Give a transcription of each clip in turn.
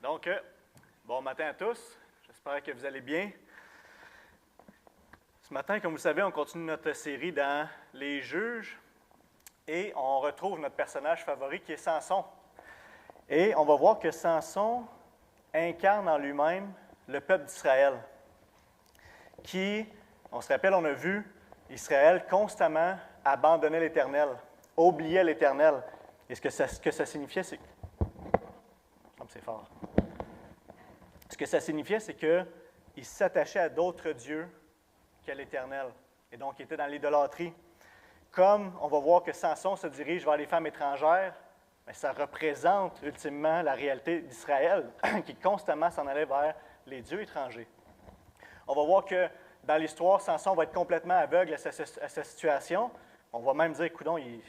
Donc, bon matin à tous. J'espère que vous allez bien. Ce matin, comme vous le savez, on continue notre série dans les juges et on retrouve notre personnage favori qui est Samson. Et on va voir que Samson incarne en lui-même le peuple d'Israël qui, on se rappelle, on a vu Israël constamment abandonner l'Éternel, oublier l'Éternel. Et ce que ça signifiait, c'est... c'est fort. Ce que ça signifiait, c'est qu'il s'attachait à d'autres dieux qu'à l'Éternel. Et donc, il était dans l'idolâtrie. Comme on va voir que Samson se dirige vers les femmes étrangères, bien, ça représente ultimement la réalité d'Israël, qui constamment s'en allait vers les dieux étrangers. On va voir que dans l'histoire, Samson va être complètement aveugle à sa situation. On va même dire, coudonc, il est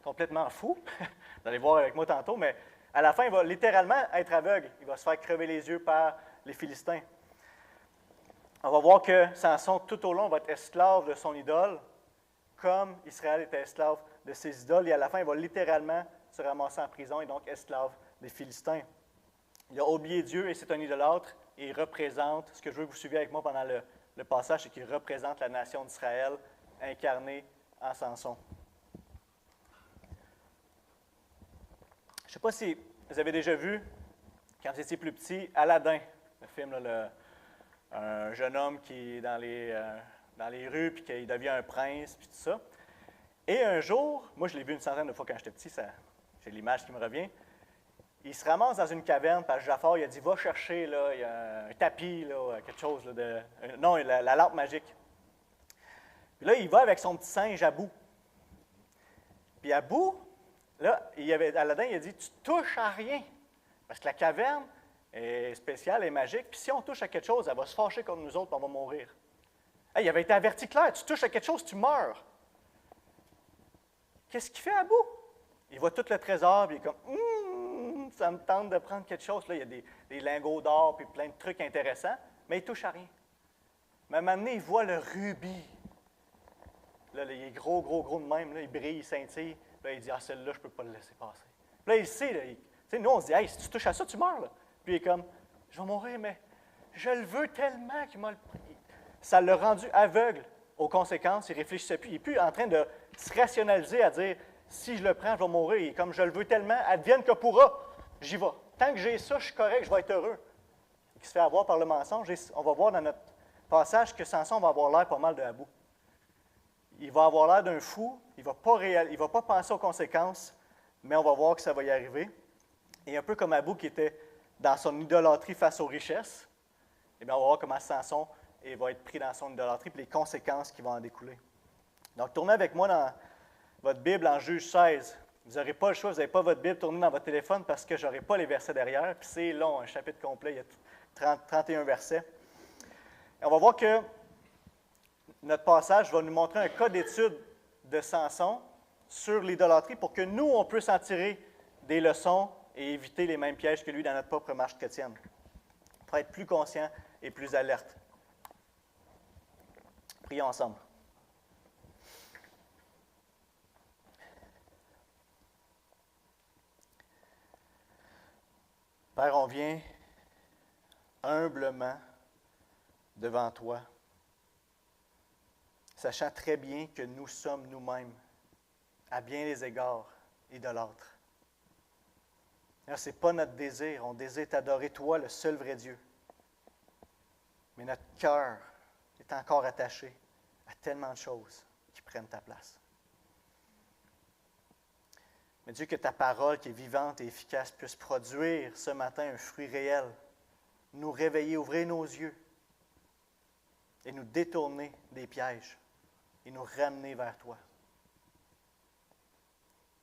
complètement fou. Vous allez voir avec moi tantôt, mais à la fin, il va littéralement être aveugle. Il va se faire crever les yeux par les Philistins. On va voir que Samson, tout au long, va être esclave de son idole, comme Israël était esclave de ses idoles. Et à la fin, il va littéralement se ramasser en prison et donc esclave des Philistins. Il a oublié Dieu et c'est un idolâtre. Et il représente, ce que je veux que vous suiviez avec moi pendant le passage, c'est qu'il représente la nation d'Israël incarnée en Samson. Je ne sais pas si vous avez déjà vu, quand vous étiez plus petit, Aladdin, le film, là, un jeune homme qui est dans les rues, puis qu'il devient un prince, puis tout ça. Et un jour, moi je l'ai vu une centaine de fois quand j'étais petit, j'ai l'image qui me revient, il se ramasse dans une caverne, parce que Jafar, il a dit, va chercher, là, il y a un tapis, là, quelque chose, là, la lampe magique. Puis là, il va avec son petit singe Abou. Puis Abou, là, Aladdin, il a dit, tu touches à rien, parce que la caverne est spéciale et magique, puis si on touche à quelque chose, elle va se fâcher contre nous autres, puis on va mourir. Hey, il avait été averti clair, tu touches à quelque chose, tu meurs. Qu'est-ce qu'il fait Abou? Il voit tout le trésor, puis il est comme, ça me tente de prendre quelque chose. Là, il y a des lingots d'or, puis plein de trucs intéressants, mais il ne touche à rien. Mais à un moment donné, il voit le rubis. Là, il est gros de même, là, il brille, il scintille. Là, il dit, celle-là, je ne peux pas le laisser passer. Là, il sait, là, nous, on se dit, hey, si tu touches à ça, tu meurs. Là. Puis il est comme, je vais mourir, mais je le veux tellement qu'il m'a le pris. Ça l'a rendu aveugle aux conséquences. Il ne réfléchissait plus. Il n'est plus en train de se rationaliser à dire, si je le prends, je vais mourir. Et comme je le veux tellement, advienne que pourra, j'y vais. Tant que j'ai ça, je suis correct, je vais être heureux. Il se fait avoir par le mensonge. Et on va voir dans notre passage que Samson va avoir l'air pas mal de Abou. Il va avoir l'air d'un fou. Il ne va pas penser aux conséquences, mais on va voir que ça va y arriver. Et un peu comme Abou qui était dans son idolâtrie face aux richesses, eh bien, on va voir comment Samson va être pris dans son idolâtrie et les conséquences qui vont en découler. Donc, tournez avec moi dans votre Bible en Juge 16. Vous n'aurez pas le choix, vous n'avez pas votre Bible, tournez dans votre téléphone parce que je n'aurai pas les versets derrière. Puis c'est long, un chapitre complet, il y a 31 versets. Et on va voir que notre passage va nous montrer un cas d'étude de Samson sur l'idolâtrie pour que nous, on puisse en tirer des leçons et éviter les mêmes pièges que lui dans notre propre marche chrétienne. Pour être plus conscient et plus alerte. Prions ensemble. Père, on vient humblement devant toi, sachant très bien que nous sommes nous-mêmes, à bien des égards, idolâtres. Ce n'est pas notre désir, on désire t'adorer, toi, le seul vrai Dieu. Mais notre cœur est encore attaché à tellement de choses qui prennent ta place. Mais Dieu, que ta parole qui est vivante et efficace puisse produire ce matin un fruit réel, nous réveiller, ouvrir nos yeux et nous détourner des pièges et nous ramener vers toi.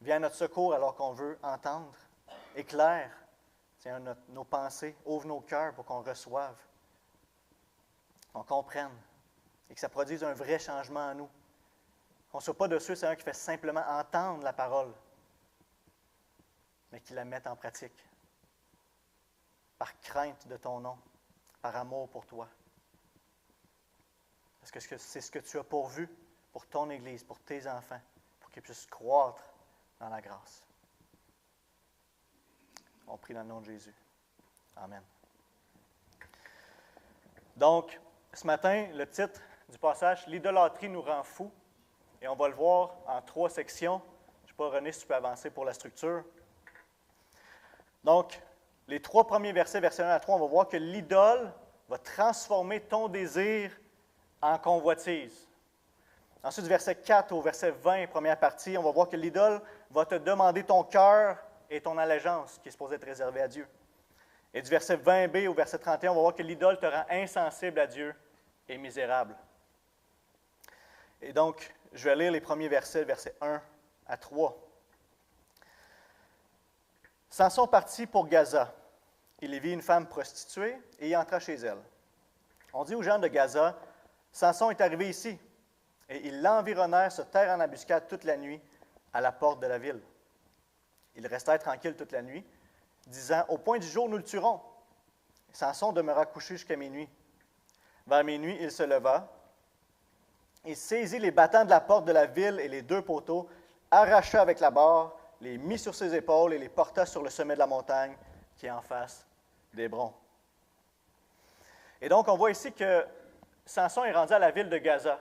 Viens à notre secours alors qu'on veut entendre. Éclaire nos pensées, ouvre nos cœurs pour qu'on reçoive, qu'on comprenne et que ça produise un vrai changement en nous. Qu'on ne soit pas de ceux, c'est un qui fait simplement entendre la parole, mais qui la mette en pratique, par crainte de ton nom, par amour pour toi. Parce que c'est ce que tu as pourvu pour ton Église, pour tes enfants, pour qu'ils puissent croître dans la grâce. On prie dans le nom de Jésus. Amen. Donc, ce matin, le titre du passage, « L'idolâtrie nous rend fous », et on va le voir en 3 sections. Je ne sais pas, René, si tu peux avancer pour la structure. Donc, les 3 premiers versets, versets 1 à 3, on va voir que l'idole va transformer ton désir en convoitise. Ensuite, du verset 4 au verset 20, première partie, on va voir que l'idole va te demander ton cœur et ton allégeance, qui est supposé être réservé à Dieu. Et du verset 20b au verset 31, on va voir que l'idole te rend insensible à Dieu et misérable. Et donc, je vais lire les premiers versets, versets 1 à 3. Samson partit pour Gaza. Il y vit une femme prostituée et y entra chez elle. On dit aux gens de Gaza, « Samson est arrivé ici. » Et ils l'environnèrent, se terrent en embuscade toute la nuit à la porte de la ville. Ils restèrent tranquilles toute la nuit, disant, « Au point du jour, nous le tuerons. » Samson demeura couché jusqu'à minuit. Vers minuit, il se leva et saisit les battants de la porte de la ville et les 2 poteaux, arracha avec la barre, les mit sur ses épaules et les porta sur le sommet de la montagne qui est en face d'Hébron. Et donc, on voit ici que Samson est rendu à la ville de Gaza.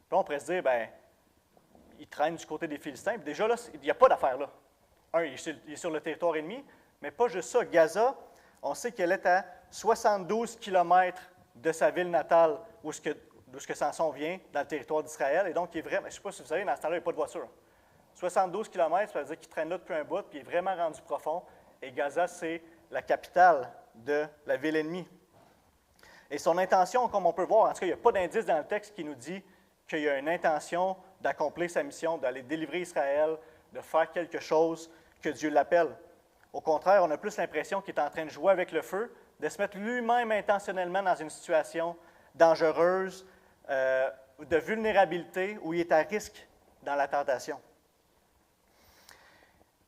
Puis on pourrait se dire, bien, il traîne du côté des Philistins. Puis déjà, là, il n'y a pas d'affaire là. Il est sur le territoire ennemi, mais pas juste ça. Gaza, on sait qu'elle est à 72 kilomètres de sa ville natale, d'où ce que Samson vient, dans le territoire d'Israël. Et donc, il est vraiment, je ne sais pas si vous savez, dans ce temps-là, il n'y a pas de voiture. 72 kilomètres, ça veut dire qu'il traîne là depuis un bout, puis il est vraiment rendu profond. Et Gaza, c'est la capitale de la ville ennemie. Et son intention, comme on peut voir, en tout cas, il n'y a pas d'indice dans le texte qui nous dit qu'il y a une intention d'accomplir sa mission, d'aller délivrer Israël, de faire quelque chose que Dieu l'appelle. Au contraire, on a plus l'impression qu'il est en train de jouer avec le feu, de se mettre lui-même intentionnellement dans une situation dangereuse, de vulnérabilité, où il est à risque dans la tentation.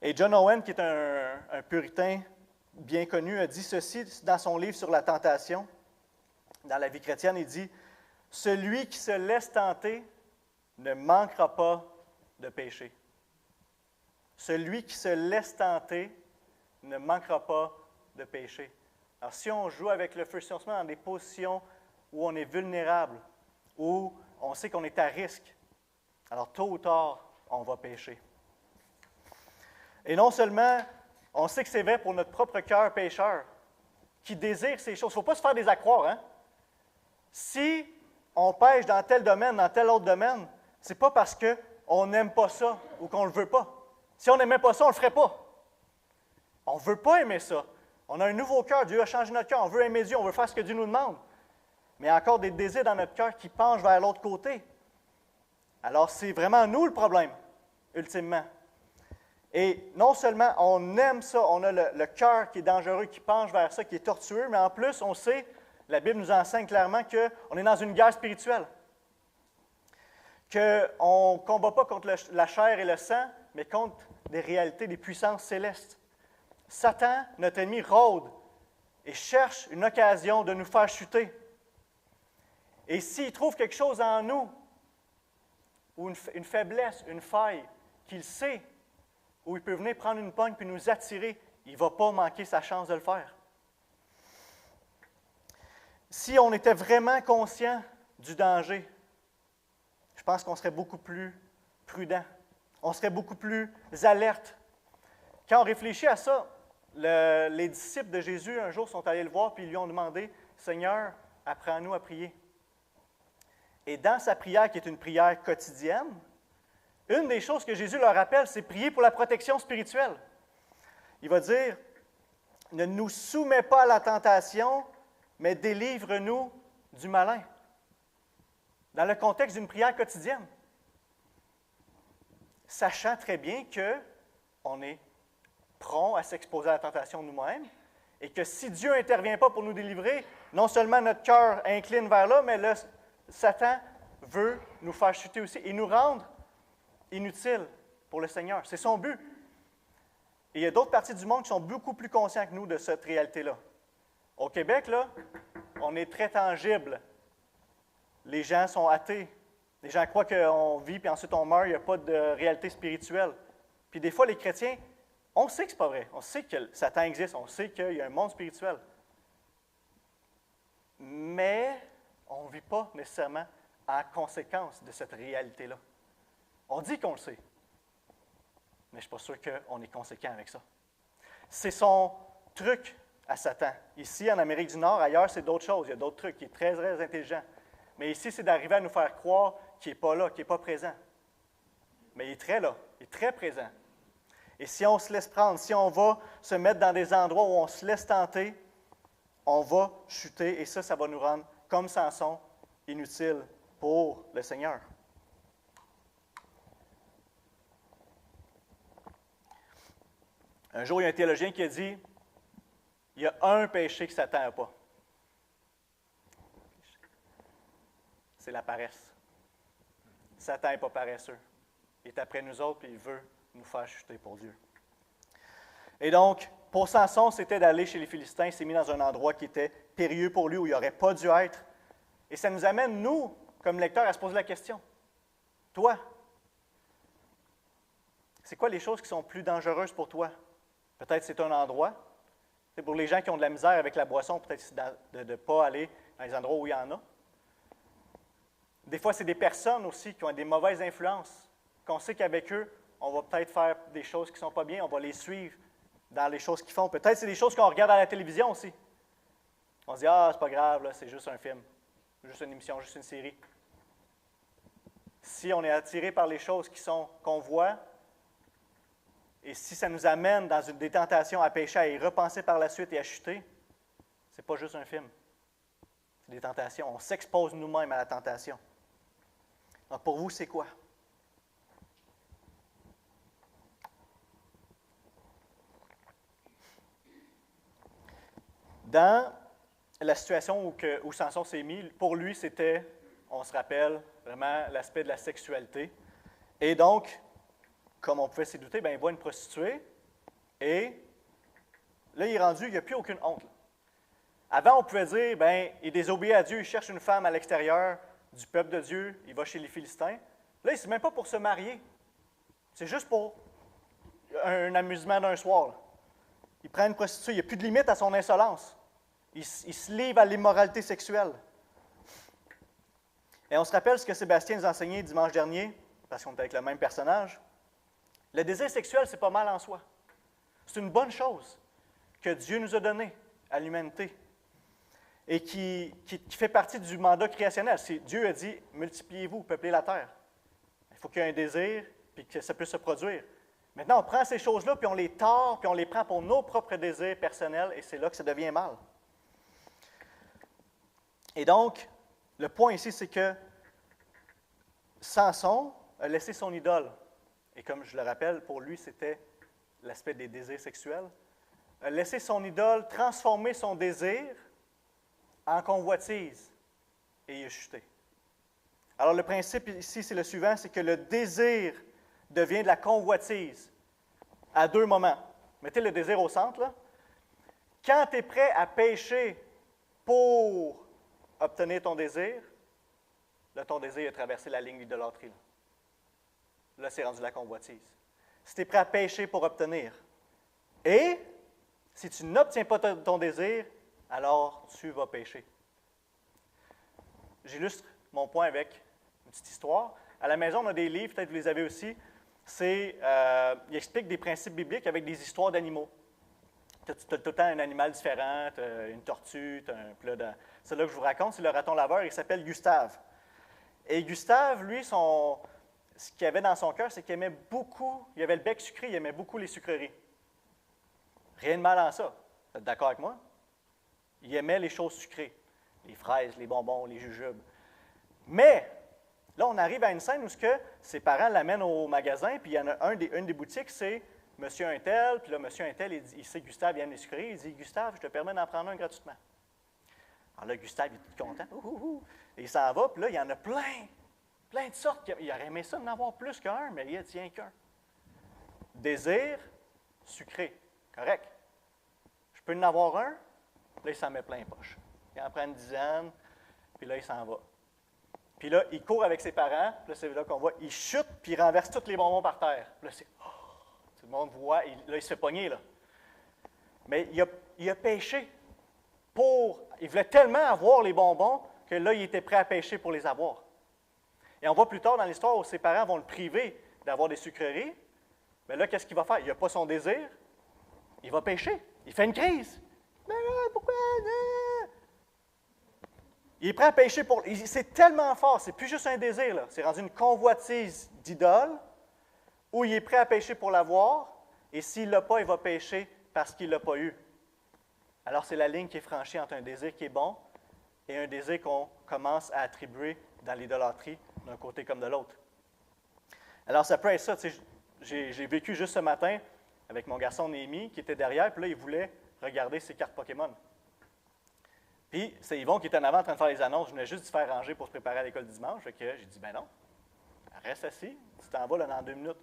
Et John Owen, qui est un puritain bien connu, a dit ceci dans son livre sur la tentation. Dans la vie chrétienne, il dit « Celui qui se laisse tenter ne manquera pas de péché. » Celui qui se laisse tenter ne manquera pas de péché. Alors, si on joue avec le feu, si on se met dans des positions où on est vulnérable, où on sait qu'on est à risque, alors tôt ou tard, on va pécher. Et non seulement, on sait que c'est vrai pour notre propre cœur pécheur, qui désire ces choses. Il ne faut pas se faire des accroires, hein? Si on pêche dans tel domaine, dans tel autre domaine, ce n'est pas parce qu'on n'aime pas ça ou qu'on ne le veut pas. Si on n'aimait pas ça, on ne le ferait pas. On ne veut pas aimer ça. On a un nouveau cœur. Dieu a changé notre cœur. On veut aimer Dieu. On veut faire ce que Dieu nous demande. Mais il y a encore des désirs dans notre cœur qui penchent vers l'autre côté. Alors, c'est vraiment nous le problème, ultimement. Et non seulement on aime ça, on a le cœur qui est dangereux, qui penche vers ça, qui est tortueux, mais en plus, on sait, la Bible nous enseigne clairement qu'on est dans une guerre spirituelle. Qu'on ne combat pas contre la chair et le sang, mais contre des réalités, des puissances célestes. Satan, notre ennemi, rôde et cherche une occasion de nous faire chuter. Et s'il trouve quelque chose en nous, ou une faiblesse, une faille, qu'il sait, où il peut venir prendre une pogne puis nous attirer, il ne va pas manquer sa chance de le faire. Si on était vraiment conscient du danger, je pense qu'on serait beaucoup plus prudent, on serait beaucoup plus alerte. Quand on réfléchit à ça, les disciples de Jésus, un jour, sont allés le voir puis ils lui ont demandé, « Seigneur, apprends-nous à prier. » Et dans sa prière, qui est une prière quotidienne, une des choses que Jésus leur rappelle, c'est prier pour la protection spirituelle. Il va dire, « Ne nous soumets pas à la tentation, mais délivre-nous du malin. » Dans le contexte d'une prière quotidienne. Sachant très bien qu'on est prompt à s'exposer à la tentation nous-mêmes et que si Dieu n'intervient pas pour nous délivrer, non seulement notre cœur incline vers là, mais Satan veut nous faire chuter aussi et nous rendre inutiles pour le Seigneur. C'est son but. Et il y a d'autres parties du monde qui sont beaucoup plus conscients que nous de cette réalité-là. Au Québec, là, on est très tangible. Les gens sont athées. Les gens croient qu'on vit, puis ensuite on meurt, il n'y a pas de réalité spirituelle. Puis des fois, les chrétiens On sait que ce n'est pas vrai. On sait que Satan existe. On sait qu'il y a un monde spirituel. Mais on ne vit pas nécessairement en conséquence de cette réalité-là. On dit qu'on le sait, mais je ne suis pas sûr qu'on est conséquent avec ça. C'est son truc à Satan. Ici, en Amérique du Nord, ailleurs, c'est d'autres choses. Il y a d'autres trucs. Il est très, très intelligent. Mais ici, c'est d'arriver à nous faire croire qu'il n'est pas là, qu'il n'est pas présent. Mais il est très là. Il est très présent. Et si on se laisse prendre, si on va se mettre dans des endroits où on se laisse tenter, on va chuter. Et ça va nous rendre, comme Samson, inutiles pour le Seigneur. Un jour, il y a un théologien qui a dit, il y a un péché que Satan n'a pas. C'est la paresse. Satan n'est pas paresseux. Il est après nous autres et il veut nous faire chuter pour Dieu. Et donc, pour Samson, c'était d'aller chez les Philistins. Il s'est mis dans un endroit qui était périlleux pour lui, où il n'aurait pas dû être. Et ça nous amène, nous, comme lecteurs, à se poser la question. Toi, c'est quoi les choses qui sont plus dangereuses pour toi? Peut-être c'est un endroit. C'est pour les gens qui ont de la misère avec la boisson, peut-être c'est de ne pas aller dans les endroits où il y en a. Des fois, c'est des personnes aussi qui ont des mauvaises influences, qu'on sait qu'avec eux, on va peut-être faire des choses qui ne sont pas bien, on va les suivre dans les choses qu'ils font. Peut-être c'est des choses qu'on regarde à la télévision aussi. On se dit, ah, c'est pas grave, là, c'est juste un film, juste une émission, juste une série. Si on est attiré par les choses qu'on voit, et si ça nous amène dans des tentations à pécher, à y repenser par la suite et à chuter, ce n'est pas juste un film. C'est des tentations. On s'expose nous-mêmes à la tentation. Donc pour vous, c'est quoi? Dans la situation où Samson s'est mis, pour lui, c'était, on se rappelle, vraiment l'aspect de la sexualité. Et donc, comme on pouvait s'y douter, il voit une prostituée et là, il est rendu, il n'y a plus aucune honte. Là. Avant, on pouvait dire, il désobéit à Dieu, il cherche une femme à l'extérieur du peuple de Dieu, il va chez les Philistins. Là, ce n'est même pas pour se marier. C'est juste pour un amusement d'un soir. Là. Il prend une prostituée, il n'y a plus de limite à son insolence. Il se livre à l'immoralité sexuelle. Et on se rappelle ce que Sébastien nous a enseigné dimanche dernier, parce qu'on est avec le même personnage. Le désir sexuel, c'est pas mal en soi. C'est une bonne chose que Dieu nous a donnée à l'humanité et qui fait partie du mandat créationnel. Dieu a dit, multipliez-vous, peuplez la terre. Il faut qu'il y ait un désir et que ça puisse se produire. Maintenant, on prend ces choses-là, puis on les tord, puis on les prend pour nos propres désirs personnels, et c'est là que ça devient mal. Et donc, le point ici, c'est que Samson a laissé son idole. Et comme je le rappelle, pour lui, c'était l'aspect des désirs sexuels. A laissé son idole transformer son désir en convoitise. Et il a chuté. Alors, le principe ici, c'est le suivant, c'est que le désir devient de la convoitise à deux moments. Mettez le désir au centre, là. Quand tu es prêt à pécher pour obtenir ton désir, là, ton désir a traversé la ligne d'idolâtrie. Là, c'est rendu la convoitise. Si tu es prêt à pécher pour obtenir, et si tu n'obtiens pas ton désir, alors tu vas pécher. J'illustre mon point avec une petite histoire. À la maison, on a des livres, peut-être que vous les avez aussi. Il explique des principes bibliques avec des histoires d'animaux. Tu as tout le temps un animal différent, tu as une tortue, tu as un plat de... Celui-là que je vous raconte, c'est le raton laveur, il s'appelle Gustave. Et Gustave, lui, ce qu'il avait dans son cœur, c'est qu'il aimait beaucoup, il avait le bec sucré, il aimait beaucoup les sucreries. Rien de mal en ça. Vous êtes d'accord avec moi? Il aimait les choses sucrées, les fraises, les bonbons, les jujubes. Mais, là, on arrive à une scène où ses parents l'amènent au magasin, puis il y en a une des boutiques, c'est Monsieur Untel, puis là, Monsieur Untel, il sait que Gustave aime les sucreries, il dit, Gustave, je te permets d'en prendre un gratuitement. Alors là, Gustave, il est tout content, et il s'en va, puis là, il y en a plein de sortes. Il aurait aimé ça d'en avoir plus qu'un, mais il n'y a tient qu'un. Désir, sucré, correct. Je peux en avoir un, là, il s'en met plein les poches. Il en prend une dizaine, puis là, il s'en va. Puis là, il court avec ses parents, puis là, c'est là qu'on voit, il chute, puis il renverse tous les bonbons par terre. Puis là, c'est monde voit, là, il se fait pogner, là. Mais il a péché il voulait tellement avoir les bonbons que là, il était prêt à pécher pour les avoir. Et on voit plus tard dans l'histoire où ses parents vont le priver d'avoir des sucreries. Mais là, qu'est-ce qu'il va faire? Il n'a pas son désir. Il va pécher. Il fait une crise. Mais pourquoi? Il est prêt à pécher pour... C'est tellement fort. C'est plus juste un désir, là. C'est rendu une convoitise d'idole où il est prêt à pécher pour l'avoir. Et s'il ne l'a pas, il va pécher parce qu'il ne l'a pas eu. Alors, c'est la ligne qui est franchie entre un désir qui est bon et un désir qu'on commence à attribuer dans l'idolâtrie d'un côté comme de l'autre. Alors, ça peut être ça. J'ai vécu juste ce matin avec mon garçon Néhémie qui était derrière, puis là, il voulait regarder ses cartes Pokémon. Puis, c'est Yvon qui était en avant en train de faire les annonces. Je venais juste de faire ranger pour se préparer à l'école du dimanche. Fait que j'ai dit, ben non, reste assis, tu t'en vas là, dans 2 minutes.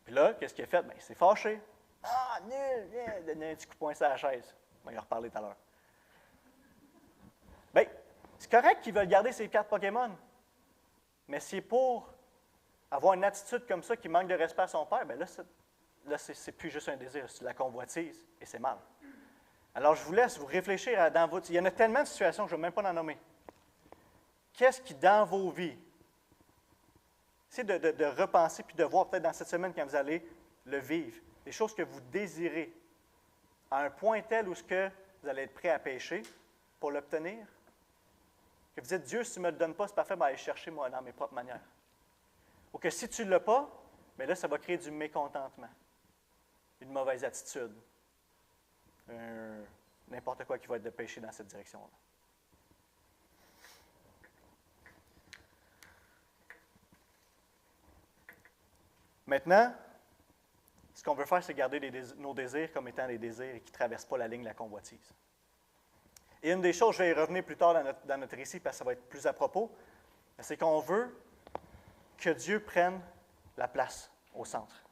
Puis là, qu'est-ce qu'il a fait? Bien, il s'est fâché. Ah, nul, viens, donner un petit coup de poing sur la chaise. On va y reparler tout à l'heure. Bien, c'est correct qu'il veuille garder ses cartes Pokémon. Mais c'est pour avoir une attitude comme ça qui manque de respect à son père, bien là, c'est plus juste un désir, c'est de la convoitise, et c'est mal. Alors, je vous laisse vous réfléchir dans votre... Il y en a tellement de situations que je ne vais même pas en nommer. Qu'est-ce qui, dans vos vies, c'est de repenser puis de voir peut-être dans cette semaine quand vous allez le vivre, des choses que vous désirez à un point tel où ce que vous allez être prêt à pécher pour l'obtenir, que vous dites, Dieu, si tu ne me le donnes pas, c'est parfait, je vais aller chercher moi dans mes propres manières. Ou que si tu ne l'as pas, bien là, ça va créer du mécontentement, une mauvaise attitude, n'importe quoi qui va être de péché dans cette direction-là. Maintenant, ce qu'on veut faire, c'est garder nos désirs comme étant des désirs qui ne traversent pas la ligne de la convoitise. Et une des choses, je vais y revenir plus tard dans notre récit parce que ça va être plus à propos, c'est qu'on veut que Dieu prenne la place au centre,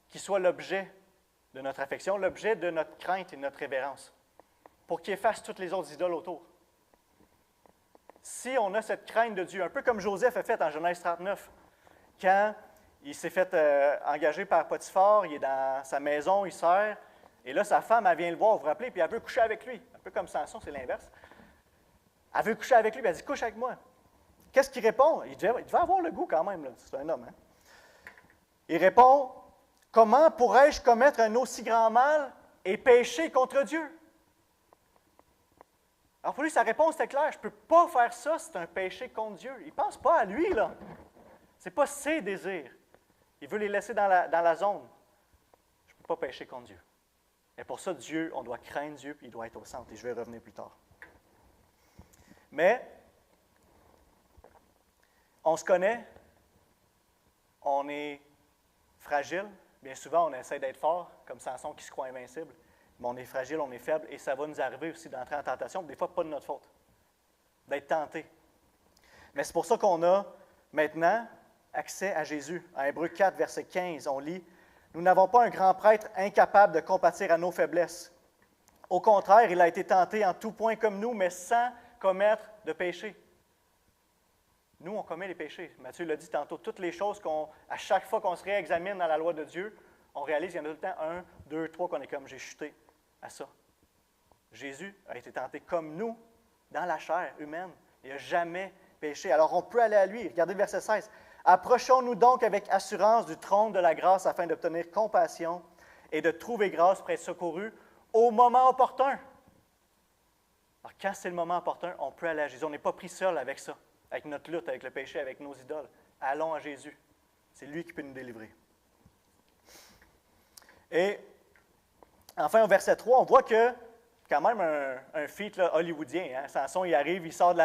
qu'il soit l'objet de notre affection, l'objet de notre crainte et de notre révérence, pour qu'il efface toutes les autres idoles autour. Si on a cette crainte de Dieu, un peu comme Joseph a fait en Genèse 39, quand il s'est fait engager par Potiphar, il est dans sa maison, il sert, et là, sa femme, elle vient le voir, vous vous rappelez, puis elle veut coucher avec lui. Un peu comme Samson, c'est l'inverse. Elle veut coucher avec lui, puis elle dit, couche avec moi. Qu'est-ce qu'il répond? Il devait avoir le goût quand même, là. C'est un homme. Hein? Il répond, comment pourrais-je commettre un aussi grand mal et pécher contre Dieu? Alors pour lui, sa réponse était claire, je ne peux pas faire ça, c'est un péché contre Dieu. Il ne pense pas à lui, là. Ce n'est pas ses désirs. Il veut les laisser dans la zone. Je ne peux pas pécher contre Dieu. Et pour ça, Dieu, on doit craindre Dieu, puis il doit être au centre. Et je vais y revenir plus tard. Mais, on se connaît, on est fragile. Bien souvent, on essaie d'être fort, comme Samson qui se croit invincible. Mais on est fragile, on est faible, et ça va nous arriver aussi d'entrer en tentation, des fois pas de notre faute, d'être tenté. Mais c'est pour ça qu'on a maintenant accès à Jésus. En Hébreux 4, verset 15, on lit « Nous n'avons pas un grand prêtre incapable de compatir à nos faiblesses. Au contraire, il a été tenté en tout point comme nous, mais sans commettre de péché. » Nous, on commet les péchés. Matthieu l'a dit tantôt, toutes les choses à chaque fois qu'on se réexamine dans la loi de Dieu, on réalise qu'il y en a tout le temps 1, 2, 3 qu'on est comme j'ai chuté à ça. Jésus a été tenté comme nous, dans la chair humaine. Il n'a jamais péché. Alors on peut aller à lui. Regardez le verset 16. Approchons-nous donc avec assurance du trône de la grâce afin d'obtenir compassion et de trouver grâce pour être secouru au moment opportun. Alors quand c'est le moment opportun, on peut aller à Jésus. On n'est pas pris seul avec ça, avec notre lutte, avec le péché, avec nos idoles. Allons à Jésus. C'est lui qui peut nous délivrer. Et enfin, au verset 3, on voit que quand même un feat là, hollywoodien. Hein? Samson, il arrive, il sort de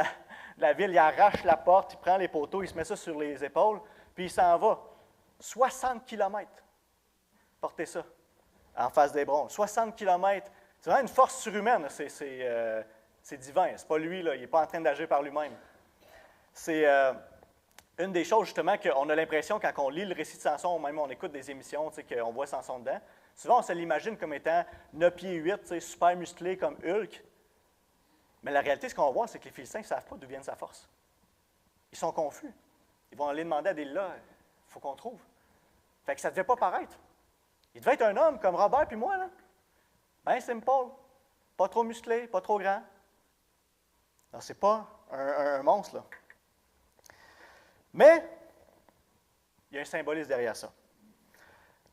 la ville, il arrache la porte, il prend les poteaux, il se met ça sur les épaules, puis il s'en va. 60 km. Portez ça, en face d'Hébron. 60 km. C'est vraiment une force surhumaine. C'est divin. C'est pas lui, là, il n'est pas en train d'agir par lui-même. C'est une des choses, justement, qu'on a l'impression, quand on lit le récit de Samson, même on écoute des émissions, qu'on voit Samson dedans, souvent on se l'imagine comme étant 9 pieds 8, super musclé comme Hulk. Mais la réalité, ce qu'on va voir, c'est que les Philistins ne savent pas d'où vient sa force. Ils sont confus. Ils vont aller demander à Delilah, il faut qu'on trouve. Fait que ça ne devait pas paraître. Il devait être un homme comme Robert puis moi, là. Bien simple, pas trop musclé, pas trop grand. Non, c'est pas un monstre, là. Mais, il y a un symbolisme derrière ça.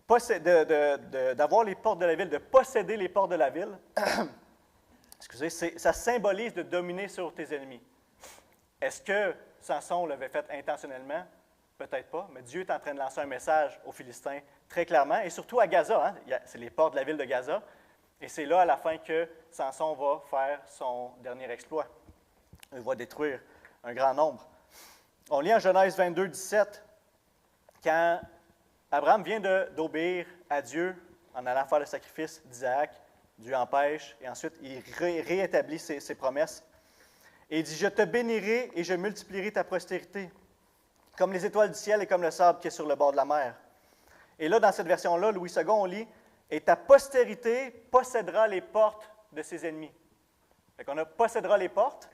D'avoir les portes de la ville, de posséder les portes de la ville, excusez, ça symbolise de dominer sur tes ennemis. Est-ce que Samson l'avait fait intentionnellement? Peut-être pas, mais Dieu est en train de lancer un message aux Philistins très clairement, et surtout à Gaza. Hein? C'est les portes de la ville de Gaza. Et c'est là, à la fin, que Samson va faire son dernier exploit. Il va détruire un grand nombre. On lit en Genèse 22, 17, quand Abraham vient d'obéir à Dieu en allant faire le sacrifice d'Isaac, Dieu empêche, et ensuite il réétablit ses promesses. Et il dit, « Je te bénirai et je multiplierai ta postérité, comme les étoiles du ciel et comme le sable qui est sur le bord de la mer. » Et là, dans cette version-là, Louis II, on lit, « Et ta postérité possédera les portes de ses ennemis. » Fait qu'on a « possédera les portes ».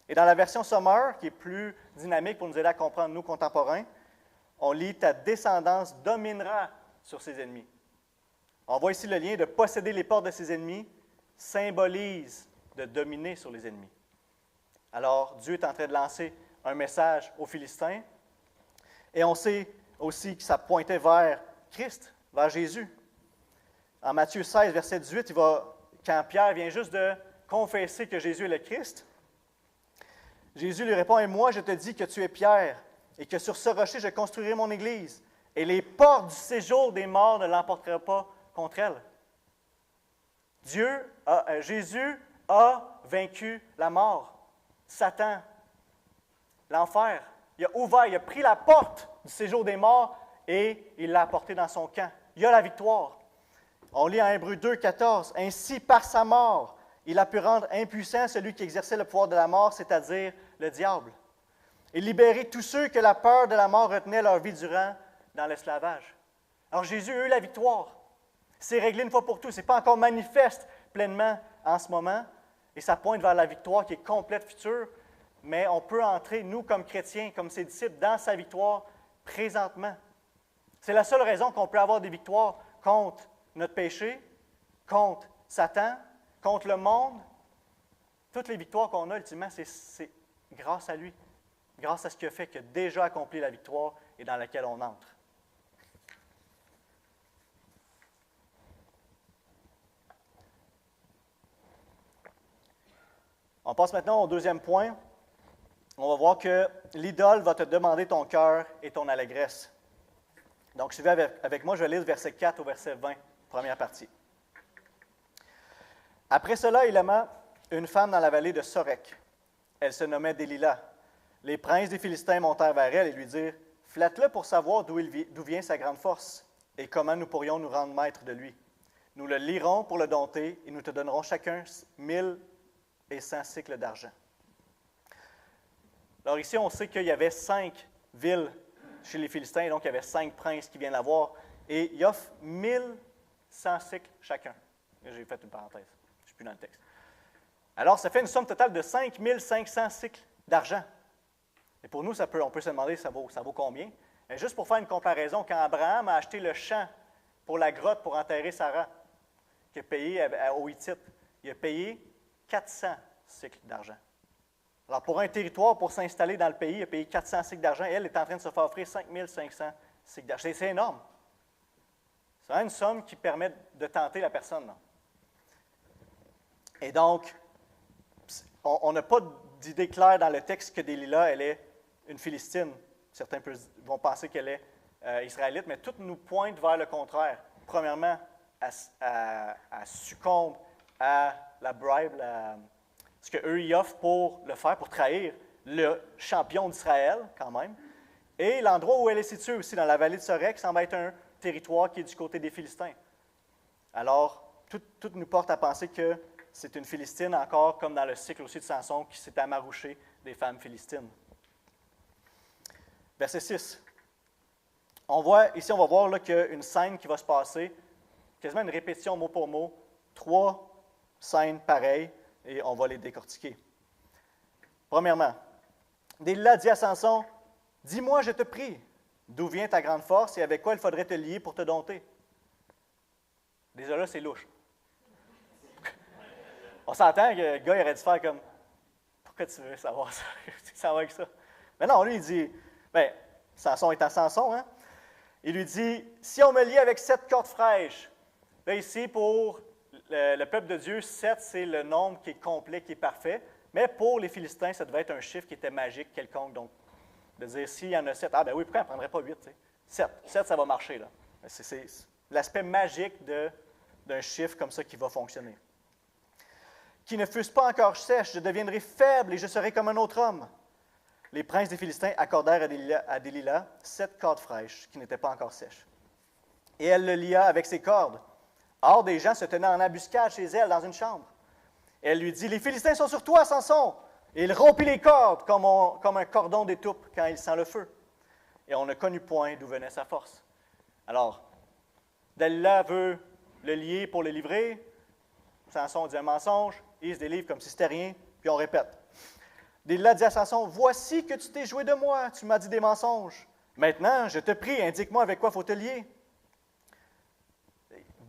Et dans la version Sommer, qui est plus dynamique pour nous aider à comprendre, nous, contemporains, on lit « Ta descendance dominera sur ses ennemis ». On voit ici le lien de posséder les portes de ses ennemis symbolise de dominer sur les ennemis. Alors, Dieu est en train de lancer un message aux Philistins. Et on sait aussi que ça pointait vers Christ, vers Jésus. En Matthieu 16, verset 18, quand Pierre vient juste de confesser que Jésus est le Christ, Jésus lui répond, « Et moi, je te dis que tu es Pierre, et que sur ce rocher, je construirai mon Église, et les portes du séjour des morts ne l'emporteront pas contre elle. » Jésus a vaincu la mort, Satan, l'enfer. Il a ouvert, il a pris la porte du séjour des morts et il l'a apporté dans son camp. Il a la victoire. On lit en Hébreux 2, 14. « Ainsi, par sa mort, il a pu rendre impuissant celui qui exerçait le pouvoir de la mort, c'est-à-dire le diable, et libérer tous ceux que la peur de la mort retenait leur vie durant dans l'esclavage. » Alors Jésus a eu la victoire. C'est réglé une fois pour tous. Ce n'est pas encore manifeste pleinement en ce moment. Et ça pointe vers la victoire qui est complète future. Mais on peut entrer, nous, comme chrétiens, comme ses disciples, dans sa victoire présentement. C'est la seule raison qu'on peut avoir des victoires contre notre péché, contre Satan, contre le monde. Toutes les victoires qu'on a, ultimement, c'est grâce à lui, grâce à ce qu'il a fait, qu'il a déjà accompli la victoire et dans laquelle on entre. On passe maintenant au deuxième point. On va voir que l'idole va te demander ton cœur et ton allégresse. Donc, suivez avec moi, je vais lire verset 4 au verset 20, première partie. « Après cela, il aima une femme dans la vallée de Sorek. Elle se nommait Délila. Les princes des Philistins montèrent vers elle et lui dirent, « Flatte-le pour savoir d'où vient sa grande force et comment nous pourrions nous rendre maîtres de lui. Nous le lirons pour le dompter et nous te donnerons chacun 1100 cycles d'argent. » Alors ici, on sait qu'il y avait 5 villes chez les Philistins, donc il y avait 5 princes qui viennent la voir, et il offre 1100 cycles chacun. J'ai fait une parenthèse, je ne suis plus dans le texte. Alors, ça fait une somme totale de 5500 cycles d'argent. Et pour nous, on peut se demander, ça vaut combien? Mais juste pour faire une comparaison, quand Abraham a acheté le champ pour la grotte pour enterrer Sarah, qu'il a payé aux Hittites, il a payé 400 cycles d'argent. Alors, pour un territoire, pour s'installer dans le pays, il a payé 400 cycles d'argent. Elle est en train de se faire offrir 5500 cycles d'argent. C'est énorme. C'est une somme qui permet de tenter la personne. Non? Et donc, on n'a pas d'idée claire dans le texte que Délila, elle est une Philistine. Certains vont penser qu'elle est israélite, mais tout nous pointe vers le contraire. Premièrement, elle succombe à la bribe, ce qu'eux y offrent pour le faire, pour trahir le champion d'Israël, quand même. Et l'endroit où elle est située aussi, dans la vallée de Sorek, semble être un territoire qui est du côté des Philistins. Alors, tout nous porte à penser que c'est une Philistine, encore comme dans le cycle aussi de Samson, qui s'est amarouché des femmes philistines. Verset 6. Ici, on va voir là, qu'il y a une scène qui va se passer, quasiment une répétition mot pour mot, 3 scènes pareilles, et on va les décortiquer. Premièrement, Délila dit à Samson, « Dis-moi, je te prie, d'où vient ta grande force et avec quoi il faudrait te lier pour te dompter. Déjà là, c'est louche. On s'entend que le gars il aurait dû faire comme « Pourquoi tu veux savoir ça? Ça va avec ça? » Mais non, lui, il dit, bien, Samson étant Samson, hein? Il lui dit, si on me lie avec 7 cordes fraîches, là ici, pour le peuple de Dieu, 7, c'est le nombre qui est complet, qui est parfait, mais pour les Philistins, ça devait être un chiffre qui était magique, quelconque, donc de dire, s'il y en a 7, ah ben oui, pourquoi on ne prendrait pas 8, tu sais? 7, ça va marcher, là. C'est l'aspect magique d'un chiffre comme ça qui va fonctionner. Qui ne fussent pas encore sèches, je deviendrai faible et je serai comme un autre homme. Les princes des Philistins accordèrent à Delilah 7 cordes fraîches qui n'étaient pas encore sèches. Et elle le lia avec ses cordes. Or, des gens se tenaient en embuscade chez elle dans une chambre. Et elle lui dit, « Les Philistins sont sur toi, Samson! » Et il rompit les cordes comme un cordon d'étoupe quand il sent le feu. Et on ne connut point d'où venait sa force. Alors, Delilah veut le lier pour le livrer. Samson dit un mensonge. Il se délivre comme si c'était rien, puis on répète. Delilah dit à Samson, « Voici que tu t'es joué de moi, tu m'as dit des mensonges. Maintenant, je te prie, indique-moi avec quoi il faut te lier. »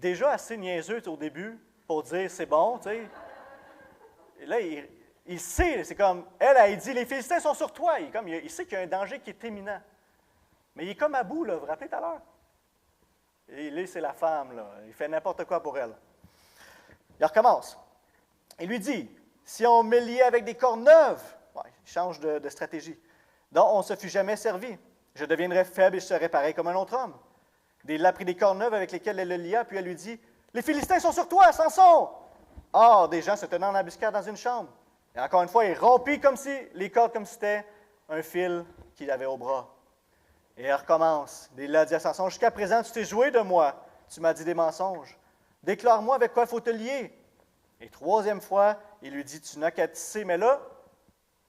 Déjà assez niaiseux au début pour dire « c'est bon », tu sais. Et là, il sait, c'est comme, elle dit « les Philistins sont sur toi ». Il sait qu'il y a un danger qui est imminent. Mais il est comme à bout, là, vous vous rappelez tout à l'heure? Et là, c'est la femme, là. Il fait n'importe quoi pour elle. Il recommence. Il lui dit, « Si on me liait avec des cordes neuves, ouais, il change de stratégie, dont on ne se fût jamais servi, je deviendrais faible et je serais pareil comme un autre homme. » Il a pris des cordes neuves avec lesquelles elle le lia, puis elle lui dit, « Les Philistins sont sur toi, Samson! » Or, des gens se tenaient en embuscade dans une chambre. Et encore une fois, il rompit les cordes comme si c'était un fil qu'il avait au bras. Et elle recommence. Il a dit à Samson, « Jusqu'à présent, tu t'es joué de moi. Tu m'as dit des mensonges. Déclare-moi avec quoi il faut te lier. » Et troisième fois, il lui dit, « Tu n'as qu'à tisser. » Mais là,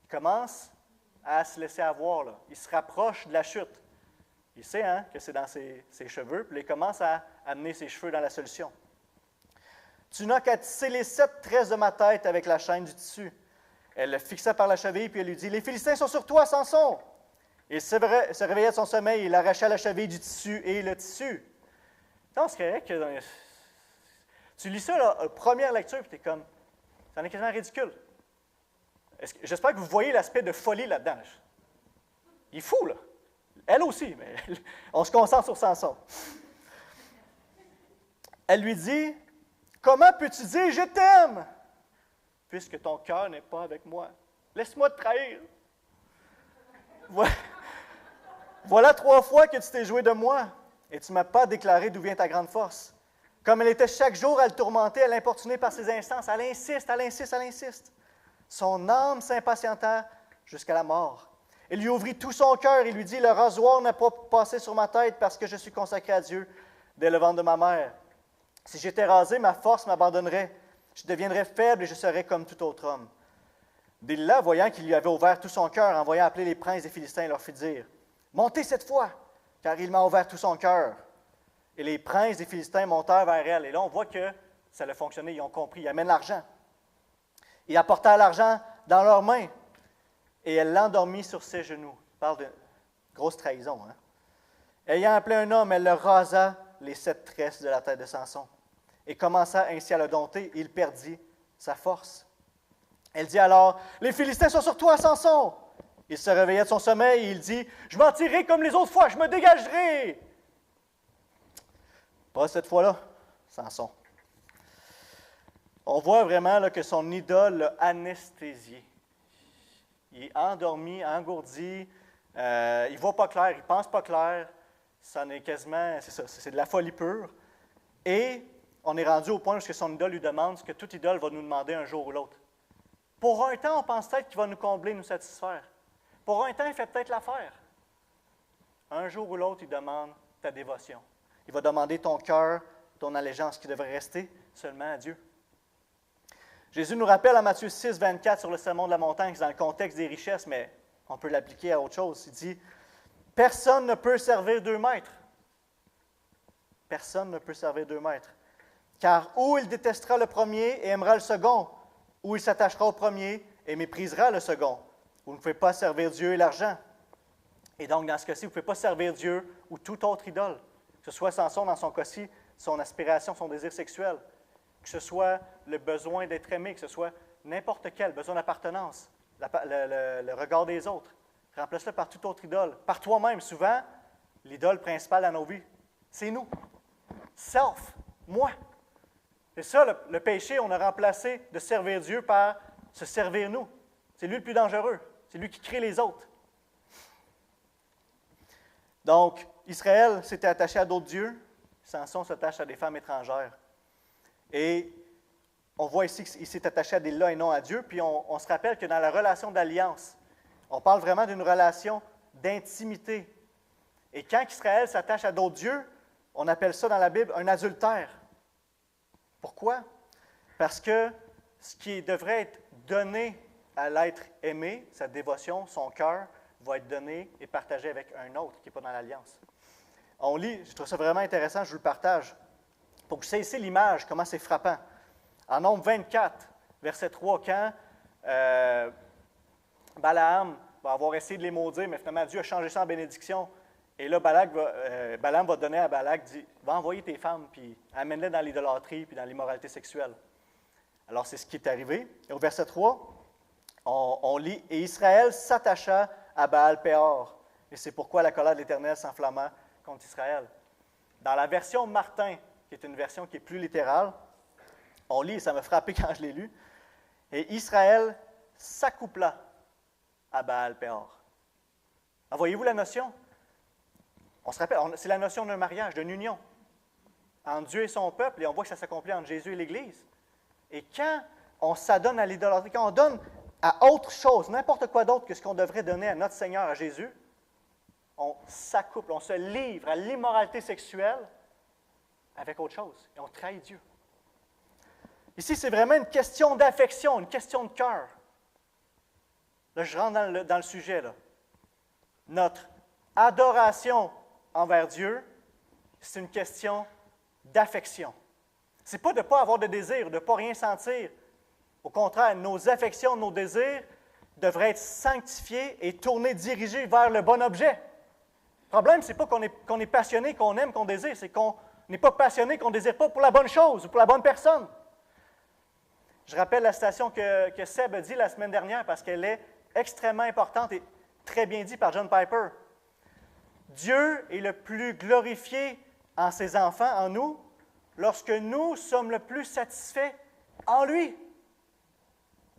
il commence à se laisser avoir. Là. Il se rapproche de la chute. Il sait que c'est dans ses cheveux, puis il commence à amener ses cheveux dans la solution. « Tu n'as qu'à tisser les 7 tresses de ma tête avec la chaîne du tissu. » Elle le fixa par la cheville, puis elle lui dit, « Les Philistins sont sur toi, Samson! » Il se réveilla de son sommeil, il arracha la cheville du tissu et le tissu. Non, c'est correct que tu lis ça, là, première lecture, puis tu es comme, ça en est quasiment ridicule. J'espère que vous voyez l'aspect de folie là-dedans. Il est fou, là. Elle aussi, mais on se concentre sur Samson. Elle lui dit, « Comment peux-tu dire « Je t'aime » puisque ton cœur n'est pas avec moi? Laisse-moi te trahir. » Voilà 3 fois que tu t'es joué de moi, et tu ne m'as pas déclaré d'où vient ta grande force. Comme elle était chaque jour à le tourmenter, à l'importuner par ses instances, elle insiste, elle insiste, elle insiste. Son âme s'impatienta jusqu'à la mort. Il lui ouvrit tout son cœur et lui dit, « Le rasoir n'a pas passé sur ma tête parce que je suis consacré à Dieu dès le ventre de ma mère. Si j'étais rasé, ma force m'abandonnerait. Je deviendrais faible et je serais comme tout autre homme. » Delilah, voyant qu'il lui avait ouvert tout son cœur, envoya appeler les princes des Philistins et leur fit dire, « Montez cette fois, car il m'a ouvert tout son cœur. » Et les princes des Philistins montèrent vers elle. Et là, on voit que ça a fonctionné, ils ont compris, ils amènent l'argent. Ils apportèrent l'argent dans leurs mains. Et elle l'endormit sur ses genoux. On parle de grosse trahison. Hein? Ayant appelé un homme, elle le rasa les 7 tresses de la tête de Samson. Et commença ainsi à le dompter. Il perdit sa force. Elle dit alors, « Les Philistins sont sur toi, Samson! » Il se réveilla de son sommeil et il dit, « Je m'en tirerai comme les autres fois, je me dégagerai! » Pas cette fois-là, Samson. On voit vraiment là, que son idole l'a anesthésié. Il est endormi, engourdi, il ne voit pas clair, il ne pense pas clair. Ça n'est quasiment, c'est ça, c'est de la folie pure. Et on est rendu au point où son idole lui demande ce que toute idole va nous demander un jour ou l'autre. Pour un temps, on pense peut-être qu'il va nous combler, nous satisfaire. Pour un temps, il fait peut-être l'affaire. Un jour ou l'autre, il demande ta dévotion. Il va demander ton cœur, ton allégeance qui devrait rester seulement à Dieu. Jésus nous rappelle en Matthieu 6, 24 sur le sermon de la montagne, c'est dans le contexte des richesses, mais on peut l'appliquer à autre chose. Il dit, « Personne ne peut servir 2 maîtres. Personne ne peut servir 2 maîtres. Car ou il détestera le premier et aimera le second, ou il s'attachera au premier et méprisera le second. Vous ne pouvez pas servir Dieu et l'argent. Et donc, dans ce cas-ci, vous ne pouvez pas servir Dieu ou toute autre idole. Que ce soit Samson, dans son cas-ci, son aspiration, son désir sexuel. Que ce soit le besoin d'être aimé, que ce soit n'importe quel besoin d'appartenance, le regard des autres. Remplace-le par toute autre idole. Par toi-même, souvent, l'idole principale dans nos vies, c'est nous. Self, moi. C'est ça, le péché, on a remplacé de servir Dieu par se servir nous. C'est lui le plus dangereux. C'est lui qui crée les autres. Donc, Israël s'était attaché à d'autres dieux. Samson s'attache à des femmes étrangères. Et on voit ici qu'il s'est attaché à des là et non à Dieu. Puis on se rappelle que dans la relation d'alliance, on parle vraiment d'une relation d'intimité. Et quand Israël s'attache à d'autres dieux, on appelle ça dans la Bible un adultère. Pourquoi? Parce que ce qui devrait être donné à l'être aimé, sa dévotion, son cœur, va être donné et partagé avec un autre qui n'est pas dans l'alliance. On lit, je trouve ça vraiment intéressant, je vous le partage, pour que vous saisissiez l'image, comment c'est frappant. En Nombre 24, verset 3, quand Balaam va avoir essayé de les maudire, mais finalement Dieu a changé ça en bénédiction. Et là, Balaam va donner à Balak, dit, va envoyer tes femmes, puis amène-les dans l'idolâtrie, puis dans l'immoralité sexuelle. Alors, c'est ce qui est arrivé. Et au verset 3, on lit, « Et Israël s'attacha à Baal-Péor, et c'est pourquoi la colère de l'Éternel s'enflamma contre Israël. » Dans la version Martin, qui est une version qui est plus littérale, on lit, et ça m'a frappé quand je l'ai lu, « Et Israël s'accoupla à Baal-Péor. » Alors, voyez-vous la notion? On se rappelle, c'est la notion d'un mariage, d'une union entre Dieu et son peuple, et on voit que ça s'accomplit entre Jésus et l'Église. Et quand on s'adonne à l'idolâtrie, quand on donne à autre chose, n'importe quoi d'autre que ce qu'on devrait donner à notre Seigneur, à Jésus, on s'accouple, on se livre à l'immoralité sexuelle avec autre chose, et on trahit Dieu. Ici, c'est vraiment une question d'affection, une question de cœur. Là, je rentre dans le sujet. Là. Notre adoration envers Dieu, c'est une question d'affection. Ce n'est pas de ne pas avoir de désir, de ne pas rien sentir. Au contraire, nos affections, nos désirs devraient être sanctifiés et tournés, dirigés vers le bon objet. Le problème, ce n'est pas qu'on est passionné, qu'on aime, qu'on désire, c'est qu'on n'est pas passionné, qu'on ne désire pas pour la bonne chose ou pour la bonne personne. Je rappelle la citation que Seb a dit la semaine dernière parce qu'elle est extrêmement importante et très bien dit par John Piper. Dieu est le plus glorifié en ses enfants, en nous, lorsque nous sommes le plus satisfaits en lui.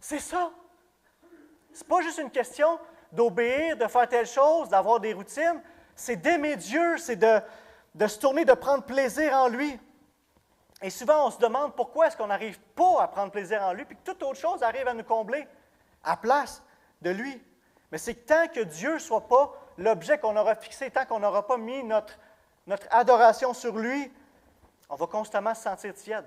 C'est ça. Ce n'est pas juste une question d'obéir, de faire telle chose, d'avoir des routines. C'est d'aimer Dieu, c'est de se tourner, de prendre plaisir en lui. Et souvent, on se demande pourquoi est-ce qu'on n'arrive pas à prendre plaisir en lui, puis que toute autre chose arrive à nous combler à place de lui. Mais c'est que tant que Dieu ne soit pas l'objet qu'on aura fixé, tant qu'on n'aura pas mis notre adoration sur lui, on va constamment se sentir tiède.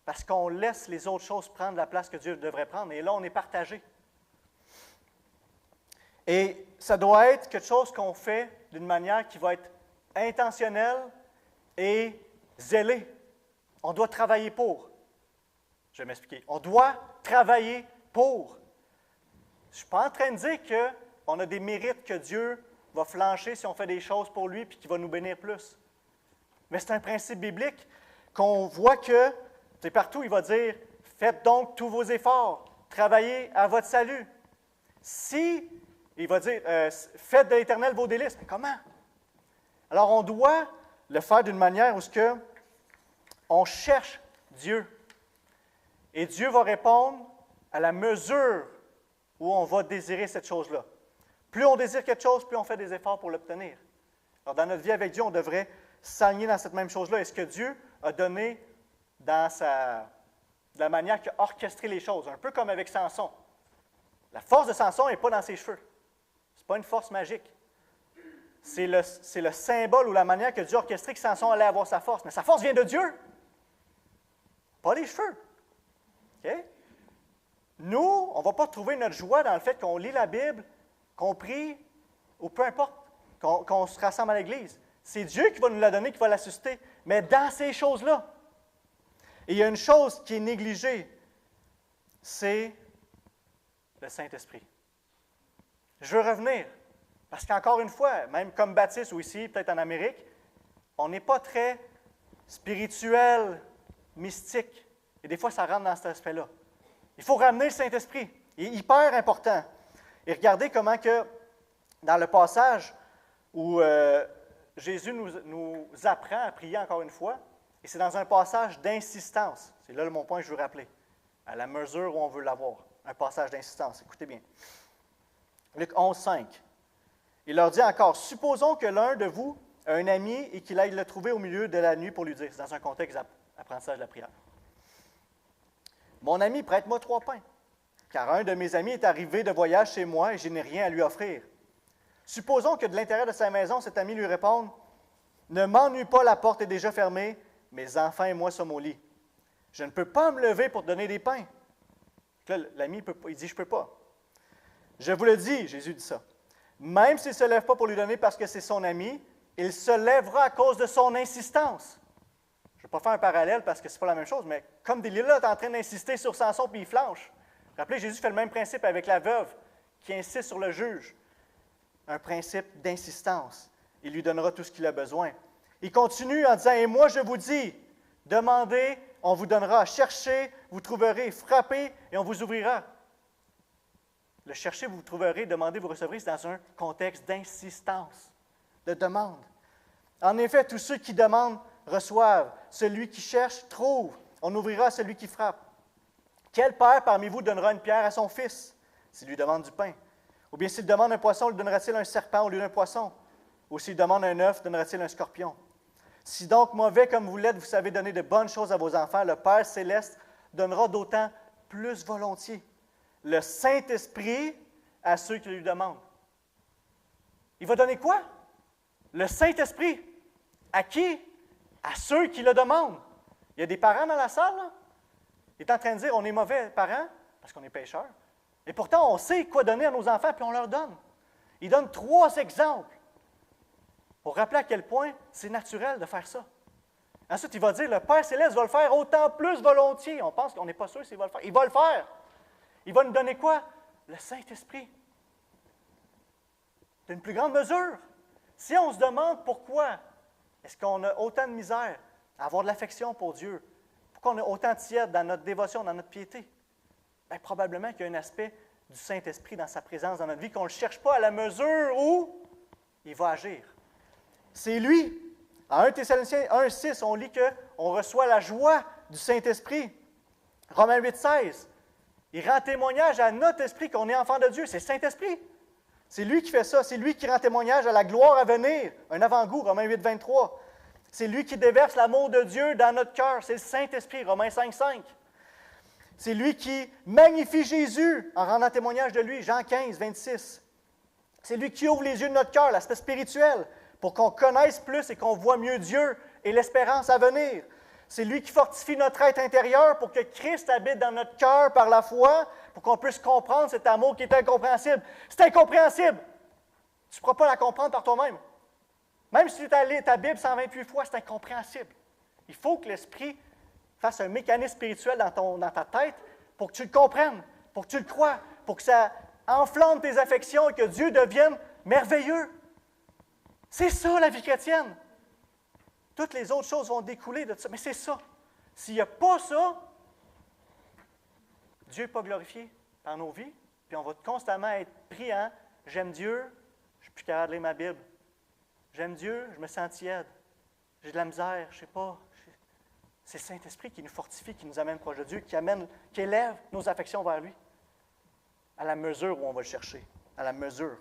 Parce qu'on laisse les autres choses prendre la place que Dieu devrait prendre. Et là, on est partagé. Et ça doit être quelque chose qu'on fait d'une manière qui va être intentionnelle et zélée. On doit travailler pour. Je vais m'expliquer. On doit travailler pour. Je ne suis pas en train de dire qu'on a des mérites que Dieu va flancher si on fait des choses pour lui et qu'il va nous bénir plus. Mais c'est un principe biblique qu'on voit que, c'est partout, il va dire, faites donc tous vos efforts, travaillez à votre salut. Si, il va dire, faites de l'Éternel vos délices. Mais comment? Alors, on doit le faire d'une manière où on cherche Dieu. Et Dieu va répondre à la mesure où on va désirer cette chose-là. Plus on désire quelque chose, plus on fait des efforts pour l'obtenir. Alors, dans notre vie avec Dieu, on devrait s'aligner dans cette même chose-là. Et ce que Dieu a donné dans de la manière qu'il a orchestré les choses, un peu comme avec Samson. La force de Samson n'est pas dans ses cheveux. Ce n'est pas une force magique. C'est le symbole ou la manière que Dieu a orchestré que Samson allait avoir sa force. Mais sa force vient de Dieu, pas des cheveux. OK? Nous, on ne va pas trouver notre joie dans le fait qu'on lit la Bible, qu'on prie, ou peu importe, qu'on se rassemble à l'Église. C'est Dieu qui va nous la donner, qui va la susciter. Mais dans ces choses-là, et il y a une chose qui est négligée, c'est le Saint-Esprit. Je veux revenir, Parce qu'encore une fois, même comme baptiste ou ici, peut-être en Amérique, on n'est pas très spirituel, mystique. Et des fois, ça rentre dans cet aspect-là. Il faut ramener le Saint-Esprit. Il est hyper important. Et regardez comment que, dans le passage où Jésus nous apprend à prier encore une fois, et c'est dans un passage d'insistance. C'est là mon point que je veux rappeler. À la mesure où on veut l'avoir. Un passage d'insistance. Écoutez bien. Luc 11, 5. Il leur dit encore, « Supposons que l'un de vous a un ami et qu'il aille le trouver au milieu de la nuit pour lui dire. » C'est dans un contexte d'apprentissage de la prière. « Mon ami, prête-moi 3 pains, car un de mes amis est arrivé de voyage chez moi et je n'ai rien à lui offrir. Supposons que de l'intérieur de sa maison, cet ami lui réponde, « Ne m'ennuie pas, la porte est déjà fermée, mes enfants et moi sommes au lit. Je ne peux pas me lever pour te donner des pains. » Là, l'ami, il dit, « Je ne peux pas. » « Je vous le dis, Jésus dit ça, même s'il ne se lève pas pour lui donner parce que c'est son ami, il se lèvera à cause de son insistance. » Je ne vais pas faire un parallèle parce que ce n'est pas la même chose, mais comme Delilah est en train d'insister sur Samson puis il flanche. Rappelez, Jésus fait le même principe avec la veuve qui insiste sur le juge. Un principe d'insistance. Il lui donnera tout ce qu'il a besoin. Il continue en disant, « Et moi je vous dis, demandez, on vous donnera, cherchez, vous trouverez, frappez et on vous ouvrira. » Le chercher, vous trouverez, demandez, vous recevrez, c'est dans un contexte d'insistance, de demande. En effet, tous ceux qui demandent reçoivent. Celui qui cherche trouve. On ouvrira à celui qui frappe. Quel père parmi vous donnera une pierre à son fils s'il lui demande du pain? Ou bien s'il demande un poisson, lui donnera-t-il un serpent au lieu d'un poisson? Ou s'il demande un œuf, donnera-t-il un scorpion? Si donc mauvais comme vous l'êtes, vous savez donner de bonnes choses à vos enfants, le Père céleste donnera d'autant plus volontiers le Saint-Esprit à ceux qui lui demandent. Il va donner quoi? Le Saint-Esprit. À qui? À ceux qui le demandent. Il y a des parents dans la salle, là? Il est en train de dire, on est mauvais parents, parce qu'on est pécheurs. Et pourtant, on sait quoi donner à nos enfants, puis on leur donne. Il donne 3 exemples pour rappeler à quel point c'est naturel de faire ça. Ensuite, il va dire, le Père céleste va le faire autant plus volontiers. On pense qu'on n'est pas sûr s'il va le faire. Il va le faire. Il va nous donner quoi? Le Saint-Esprit. D'une plus grande mesure. Si on se demande pourquoi est-ce qu'on a autant de misère à avoir de l'affection pour Dieu, pourquoi on a autant de tiède dans notre dévotion, dans notre piété, bien, probablement qu'il y a un aspect du Saint-Esprit dans sa présence dans notre vie qu'on ne le cherche pas à la mesure où il va agir. C'est lui. En 1 Thessaloniciens 1,6, on lit qu'on reçoit la joie du Saint-Esprit. Romains 8,16. Il rend témoignage à notre esprit qu'on est enfant de Dieu. C'est le Saint-Esprit. C'est lui qui fait ça. C'est lui qui rend témoignage à la gloire à venir. Un avant-goût, Romains 8, 23. C'est lui qui déverse l'amour de Dieu dans notre cœur. C'est le Saint-Esprit, Romains 5, 5. C'est lui qui magnifie Jésus en rendant témoignage de lui, Jean 15, 26. C'est lui qui ouvre les yeux de notre cœur, l'aspect spirituel, pour qu'on connaisse plus et qu'on voit mieux Dieu et l'espérance à venir. C'est lui qui fortifie notre être intérieur pour que Christ habite dans notre cœur par la foi, pour qu'on puisse comprendre cet amour qui est incompréhensible. C'est incompréhensible. Tu ne pourras pas la comprendre par toi-même. Même si tu as lu ta Bible 128 fois, c'est incompréhensible. Il faut que l'Esprit fasse un mécanisme spirituel dans ta tête pour que tu le comprennes, pour que tu le crois, pour que ça enflamme tes affections et que Dieu devienne merveilleux. C'est ça la vie chrétienne. Toutes les autres choses vont découler de ça. Mais c'est ça. S'il n'y a pas ça, Dieu n'est pas glorifié par nos vies, puis on va constamment être pris en « j'aime Dieu, je ne suis plus capable de lire ma Bible. J'aime Dieu, je me sens tiède. J'ai de la misère, je ne sais pas. » C'est le Saint-Esprit qui nous fortifie, qui nous amène proche de Dieu, qui élève nos affections vers lui. À la mesure où on va le chercher, à la mesure,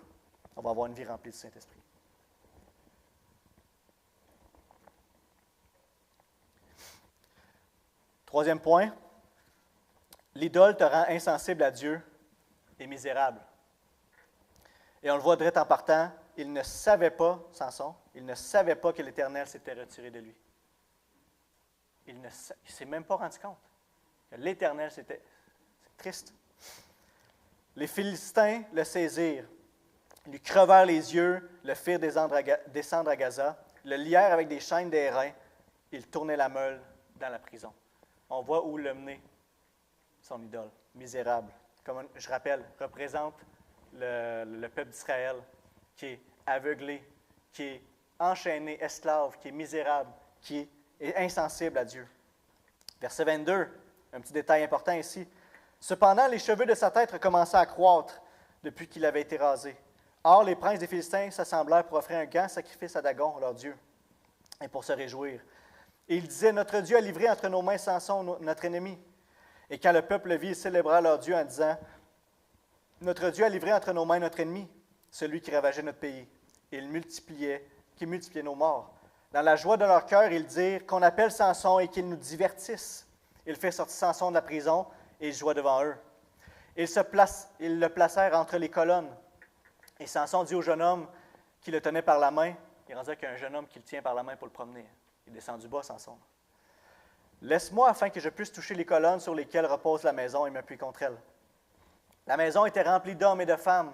on va avoir une vie remplie du Saint-Esprit. Troisième point, l'idole te rend insensible à Dieu et misérable. Et on le voit direct en partant, il ne savait pas, Samson, il ne savait pas que l'Éternel s'était retiré de lui. Il ne s'est même pas rendu compte que l'Éternel c'était. C'est triste. Les Philistins le saisirent, lui crevèrent les yeux, le firent descendre à Gaza, le lièrent avec des chaînes d'airain, ils tournaient la meule dans la prison. On voit où le mener, son idole, misérable. Comme je rappelle, représente le peuple d'Israël qui est aveuglé, qui est enchaîné, esclave, qui est misérable, qui est insensible à Dieu. Verset 22, un petit détail important ici. Cependant, les cheveux de sa tête recommençaient à croître depuis qu'il avait été rasé. Or, les princes des Philistins s'assemblèrent pour offrir un grand sacrifice à Dagon, leur Dieu, et pour se réjouir. Et ils disaient, notre Dieu a livré entre nos mains Samson, notre ennemi. Et quand le peuple le vit, il célébra leur Dieu en disant, notre Dieu a livré entre nos mains notre ennemi, celui qui ravageait notre pays. Et qui multipliait nos morts. Dans la joie de leur cœur, ils dirent qu'on appelle Samson et qu'il nous divertisse. Ils firent sortir Samson de la prison et il joua devant eux. Ils le placèrent entre les colonnes. Et Samson dit au jeune homme qui le tenait par la main, il rendait qu'il y a un jeune homme qui le tient par la main pour le promener. Il descend du bas, Samson. Laisse-moi afin que je puisse toucher les colonnes sur lesquelles repose la maison et m'appuie contre elle. La maison était remplie d'hommes et de femmes.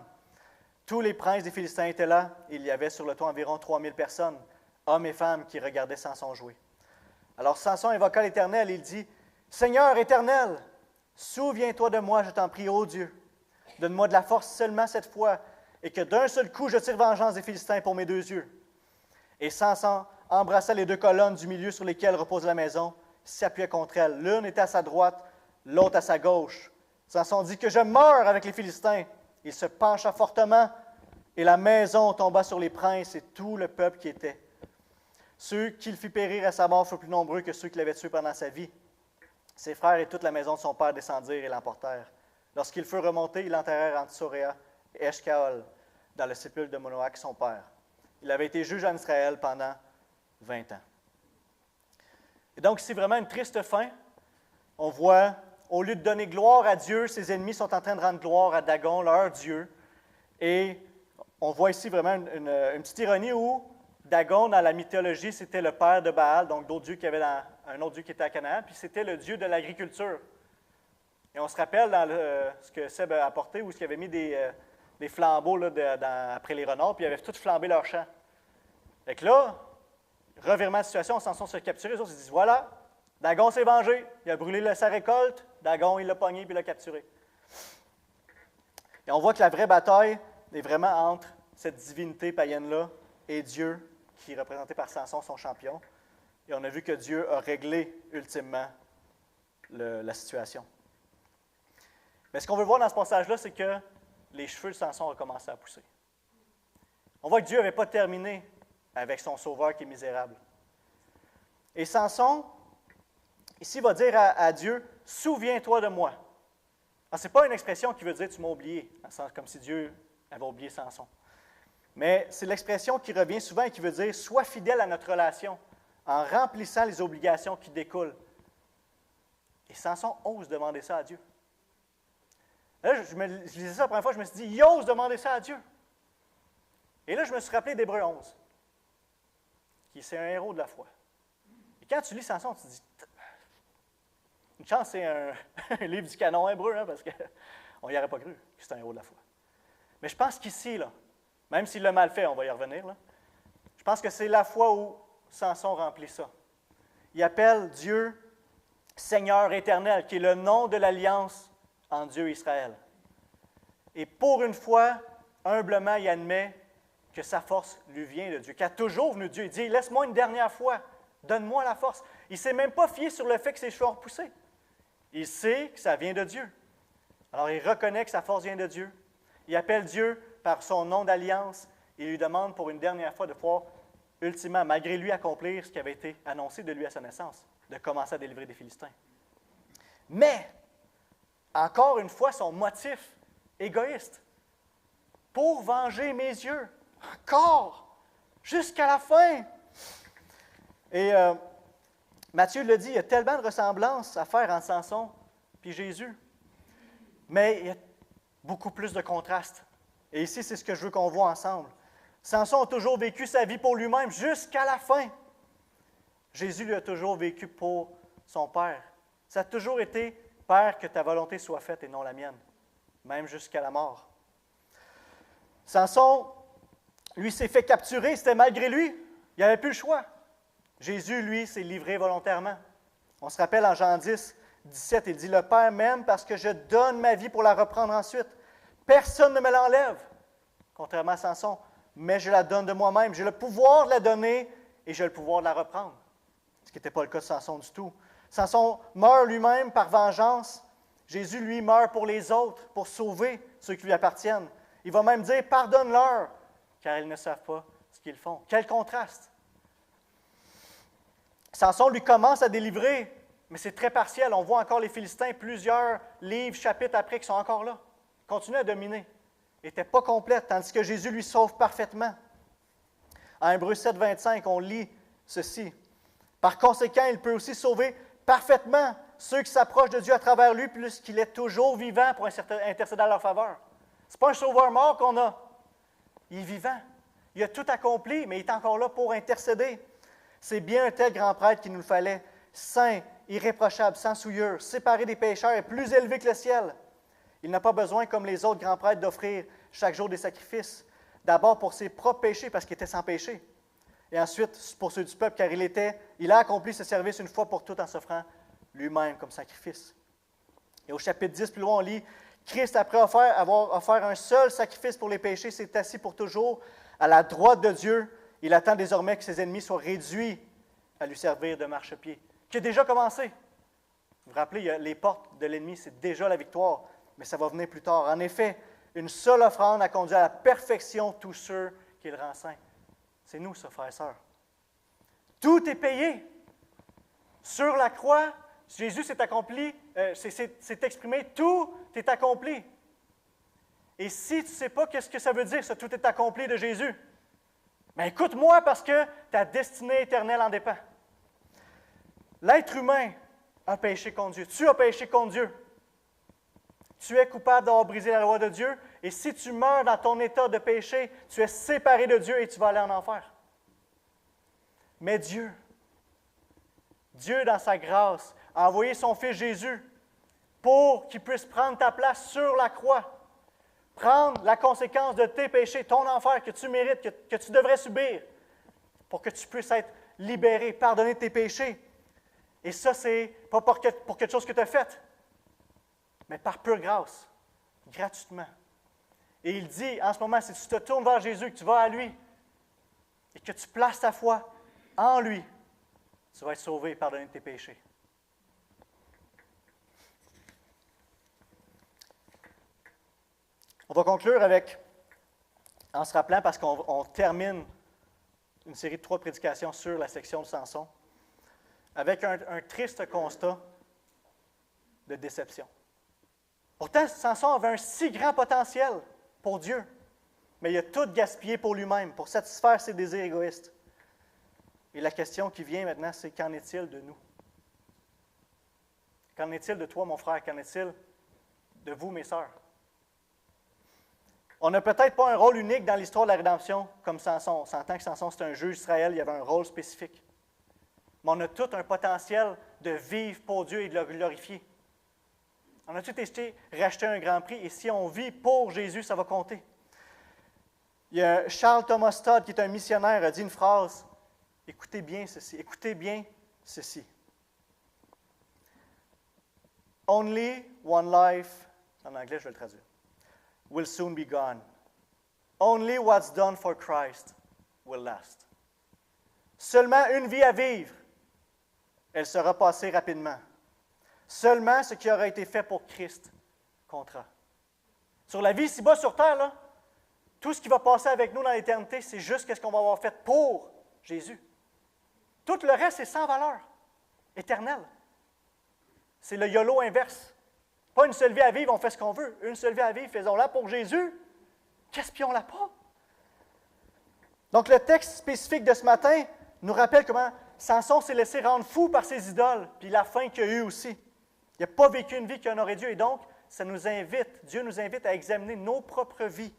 Tous les princes des Philistins étaient là. Il y avait sur le toit environ 3000 personnes, hommes et femmes qui regardaient Samson jouer. Alors Samson invoqua l'Éternel et il dit, « Seigneur Éternel, souviens-toi de moi, je t'en prie, ô Dieu. Donne-moi de la force seulement cette fois, et que d'un seul coup je tire vengeance des Philistins pour mes deux yeux. » Et Samson embrassa les deux colonnes du milieu sur lesquelles repose la maison, s'appuyait contre elles. L'une était à sa droite, l'autre à sa gauche. Samson dit, « Que je meure avec les Philistins. » Il se pencha fortement, et la maison tomba sur les princes et tout le peuple qui était. Ceux qu'il fit périr à sa mort furent plus nombreux que ceux qui l'avaient tué pendant sa vie. Ses frères et toute la maison de son père descendirent et l'emportèrent. Lorsqu'ils furent remontés, ils l'enterrèrent entre Soréa et Eshcaol, dans le sépulcre de Manoach, son père. Il avait été juge en Israël pendant 20 ans. Et donc, c'est vraiment une triste fin. On voit, au lieu de donner gloire à Dieu, ses ennemis sont en train de rendre gloire à Dagon, leur Dieu. Et on voit ici vraiment une petite ironie où Dagon, dans la mythologie, c'était le père de Baal, donc d'autres dieux qui avaient un autre dieu qui était à Canaan, puis c'était le dieu de l'agriculture. Et on se rappelle dans ce que Seb a apporté, où il avait mis des flambeaux là, après les renards, puis ils avaient tous flambé leur champ. Et que là, revirement de situation, Samson se fait capturer, les autres se disent, voilà, Dagon s'est vengé, il a brûlé sa récolte, Dagon, il l'a pogné, puis il l'a capturé. Et on voit que la vraie bataille est vraiment entre cette divinité païenne-là et Dieu, qui est représenté par Samson, son champion. Et on a vu que Dieu a réglé ultimement la situation. Mais ce qu'on veut voir dans ce passage-là, c'est que les cheveux de Samson ont commencé à pousser. On voit que Dieu n'avait pas terminé avec son sauveur qui est misérable. Et Samson, ici, va dire à Dieu, « Souviens-toi de moi ». Ce n'est pas une expression qui veut dire « tu m'as oublié », comme si Dieu avait oublié Samson. Mais c'est l'expression qui revient souvent et qui veut dire « sois fidèle à notre relation en remplissant les obligations qui découlent ». Et Samson ose demander ça à Dieu. Là, je lisais ça la première fois, je me suis dit, il ose demander ça à Dieu. Et là, je me suis rappelé d'Hébreux 11, qui c'est un héros de la foi. Et quand tu lis Samson, tu te dis, une chance, c'est un livre du canon hébreu, hein, parce qu'on n'y aurait pas cru que c'est un héros de la foi. Mais je pense qu'ici, là, même s'il l'a mal fait, on va y revenir, là, je pense que c'est la fois où Samson remplit ça. Il appelle Dieu Seigneur éternel, qui est le nom de l'alliance en Dieu et Israël. Et pour une fois, humblement, il admet que sa force lui vient de Dieu, qu'il a toujours venu de Dieu. Il dit, laisse-moi une dernière fois, donne-moi la force. Il ne s'est même pas fié sur le fait que ses cheveux ont repoussé. Il sait que ça vient de Dieu. Alors, il reconnaît que sa force vient de Dieu. Il appelle Dieu par son nom d'alliance et lui demande pour une dernière fois de pouvoir, ultimement, malgré lui, accomplir ce qui avait été annoncé de lui à sa naissance, de commencer à délivrer des Philistins. Mais, encore une fois, son motif égoïste, pour venger mes yeux, encore, jusqu'à la fin. Et Matthieu le dit, il y a tellement de ressemblances à faire entre Samson et Jésus, mais il y a beaucoup plus de contrastes. Et ici, c'est ce que je veux qu'on voit ensemble. Samson a toujours vécu sa vie pour lui-même jusqu'à la fin. Jésus lui a toujours vécu pour son Père. Ça a toujours été « Père, que ta volonté soit faite et non la mienne », même jusqu'à la mort. Samson, lui, s'est fait capturer, c'était malgré lui. Il n'avait plus le choix. Jésus, lui, s'est livré volontairement. On se rappelle en Jean 10, 17, il dit « Le Père m'aime parce que je donne ma vie pour la reprendre ensuite. Personne ne me l'enlève. » Contrairement à Samson, mais je la donne de moi-même. J'ai le pouvoir de la donner et j'ai le pouvoir de la reprendre. Ce qui n'était pas le cas de Samson du tout. Samson meurt lui-même par vengeance. Jésus, lui, meurt pour les autres, pour sauver ceux qui lui appartiennent. Il va même dire, pardonne-leur, car ils ne savent pas ce qu'ils font. Quel contraste! Samson lui commence à délivrer, mais c'est très partiel. On voit encore les Philistins, plusieurs livres, chapitres après, qui sont encore là. Ils continuent à dominer. Ils n'étaient pas complètes, tandis que Jésus lui sauve parfaitement. En Hébreux 7, 25, on lit ceci. Par conséquent, il peut aussi sauver parfaitement ceux qui s'approchent de Dieu à travers lui, puisqu'il est toujours vivant pour intercéder à leur faveur. Ce n'est pas un sauveur mort qu'on a. Il est vivant. Il a tout accompli, mais il est encore là pour intercéder. C'est bien un tel grand prêtre qu'il nous fallait, saint, irréprochable, sans souillure, séparé des pécheurs et plus élevé que le ciel. Il n'a pas besoin, comme les autres grands prêtres, d'offrir chaque jour des sacrifices. D'abord pour ses propres péchés, parce qu'il était sans péché. Et ensuite, pour ceux du peuple, car il a accompli ce service une fois pour toutes en s'offrant lui-même comme sacrifice. Et au chapitre 10, plus loin, on lit, Christ, après avoir offert un seul sacrifice pour les péchés, s'est assis pour toujours à la droite de Dieu. Il attend désormais que ses ennemis soient réduits à lui servir de marchepied. Qui a déjà commencé. Vous vous rappelez, les portes de l'ennemi, c'est déjà la victoire, mais ça va venir plus tard. En effet, une seule offrande a conduit à la perfection tous ceux qu'il rend saints. C'est nous, ça, frères et sœurs. Tout est payé. Sur la croix, Jésus s'est accompli, s'est exprimé, tout est accompli. Et si tu ne sais pas qu'est-ce que ça veut dire, ça, tout est accompli de Jésus, bien écoute-moi parce que ta destinée éternelle en dépend. L'être humain a péché contre Dieu. Tu as péché contre Dieu. Tu es coupable d'avoir brisé la loi de Dieu, et si tu meurs dans ton état de péché, tu es séparé de Dieu et tu vas aller en enfer. Mais Dieu, dans sa grâce, a envoyé son Fils Jésus pour qu'il puisse prendre ta place sur la croix, prendre la conséquence de tes péchés, ton enfer que tu mérites, que tu devrais subir, pour que tu puisses être libéré, pardonné de tes péchés. Et ça, c'est pas pour quelque chose que tu as fait, mais par pure grâce, gratuitement. Et il dit, en ce moment, si tu te tournes vers Jésus, que tu vas à lui, et que tu places ta foi en lui, tu vas être sauvé et pardonné de tes péchés. On va conclure en se rappelant, parce qu'on termine une série de 3 prédications sur la section de Samson, avec un triste constat de déception. Pourtant, Samson avait un si grand potentiel pour Dieu, mais il a tout gaspillé pour lui-même, pour satisfaire ses désirs égoïstes. Et la question qui vient maintenant, c'est qu'en est-il de nous? Qu'en est-il de toi, mon frère? Qu'en est-il de vous, mes sœurs? On n'a peut-être pas un rôle unique dans l'histoire de la rédemption comme Samson. On s'entend que Samson, c'était un juge d'Israël, il y avait un rôle spécifique. Mais on a tout un potentiel de vivre pour Dieu et de le glorifier. On a tout été racheter un grand prix, et si on vit pour Jésus, ça va compter. Il y a Charles Thomas Todd, qui est un missionnaire, a dit une phrase, « Écoutez bien ceci, écoutez bien ceci. Only one life, en anglais je vais le traduire, will soon be gone. Only what's done for Christ will last. » Seulement une vie à vivre, elle sera passée rapidement. Seulement ce qui aura été fait pour Christ comptera. Sur la vie ici-bas sur terre, là, tout ce qui va passer avec nous dans l'éternité, c'est juste ce qu'on va avoir fait pour Jésus. Tout le reste est sans valeur, éternel. C'est le YOLO inverse. Pas une seule vie à vivre, on fait ce qu'on veut. Une seule vie à vivre, faisons-la pour Jésus. Gaspillons-la pas. Donc le texte spécifique de ce matin nous rappelle comment Samson s'est laissé rendre fou par ses idoles, puis la fin qu'il a eue aussi. Il n'a pas vécu une vie qui honorait Dieu, et donc, Dieu nous invite à examiner nos propres vies,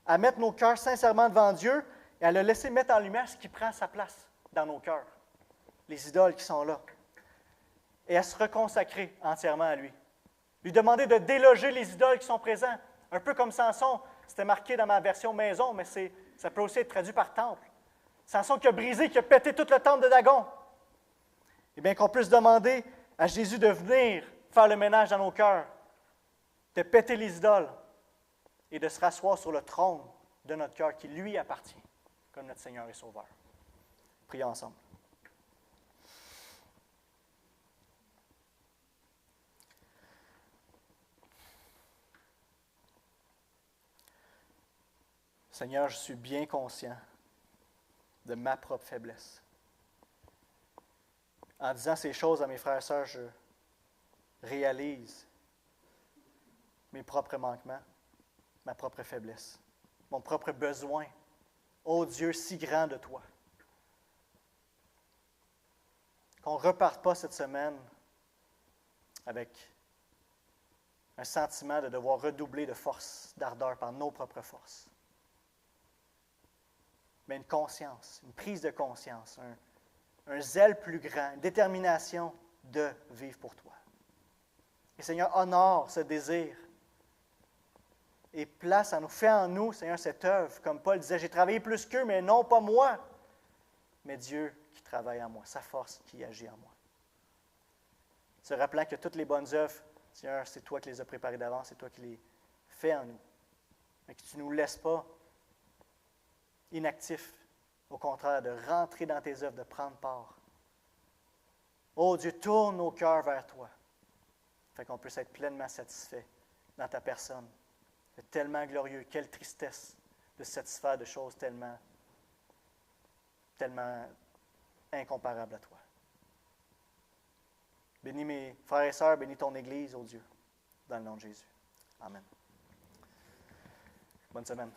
à mettre nos cœurs sincèrement devant Dieu et à le laisser mettre en lumière ce qui prend sa place dans nos cœurs, les idoles qui sont là, et à se reconsacrer entièrement à lui. Lui demander de déloger les idoles qui sont présentes, un peu comme Samson, c'était marqué dans ma version maison, mais ça peut aussi être traduit par temple. Samson qui a brisé, qui a pété tout le temple de Dagon. Eh bien, qu'on puisse demander à Jésus de venir faire le ménage dans nos cœurs, de péter les idoles et de se rasseoir sur le trône de notre cœur qui lui appartient, comme notre Seigneur et Sauveur. Prions ensemble. Seigneur, je suis bien conscient de ma propre faiblesse. En disant ces choses à mes frères et sœurs, je réalise mes propres manquements, ma propre faiblesse, mon propre besoin. Ô Dieu, si grand de toi. Qu'on ne reparte pas cette semaine avec un sentiment de devoir redoubler de force, d'ardeur par nos propres forces. Mais une conscience, une prise de conscience, un zèle plus grand, une détermination de vivre pour toi. Et Seigneur, honore ce désir et place en nous, fais en nous, Seigneur, cette œuvre. Comme Paul disait, j'ai travaillé plus qu'eux, mais non pas moi, mais Dieu qui travaille en moi, sa force qui agit en moi. Se rappelant que toutes les bonnes œuvres, Seigneur, c'est toi qui les as préparées d'avance, c'est toi qui les fais en nous. Mais que tu ne nous laisses pas inactifs, au contraire, de rentrer dans tes œuvres, de prendre part. Oh Dieu, tourne nos cœurs vers toi, afin qu'on puisse être pleinement satisfait dans ta personne. C'est tellement glorieux, quelle tristesse de se satisfaire de choses tellement incomparables à toi. Bénis mes frères et sœurs, bénis ton Église, ô Dieu, dans le nom de Jésus. Amen. Bonne semaine.